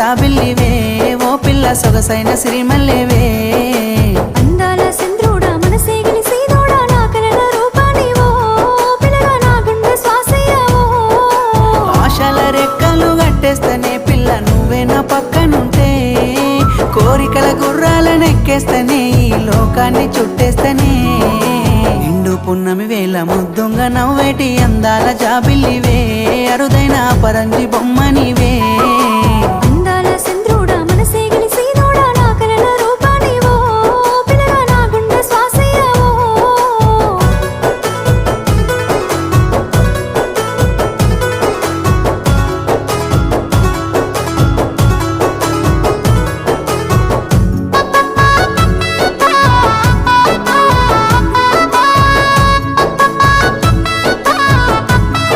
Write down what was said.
జాబిల్లివే ఓ పిల్ల సొగసైన సిరిమల్లెవే అందాల చంద్రుడా మనసే గెలిసినోడా నా కలల రూపానివో పిల్లగా నా గుండె శ్వాసయ్యావో ఆశల రెక్కలు కట్టేస్తనే పిల్ల నువ్వే నా పక్కనుంటే కోరికల గుర్రాలనెక్కేస్తనే ఈ లోకాన్ని చుట్టేస్తనే నిండు పున్నమి వేళ ముద్దుంగ నవ్వేటి అందాల జాబిల్లివే అరుదైన పరంజి బొమ్మ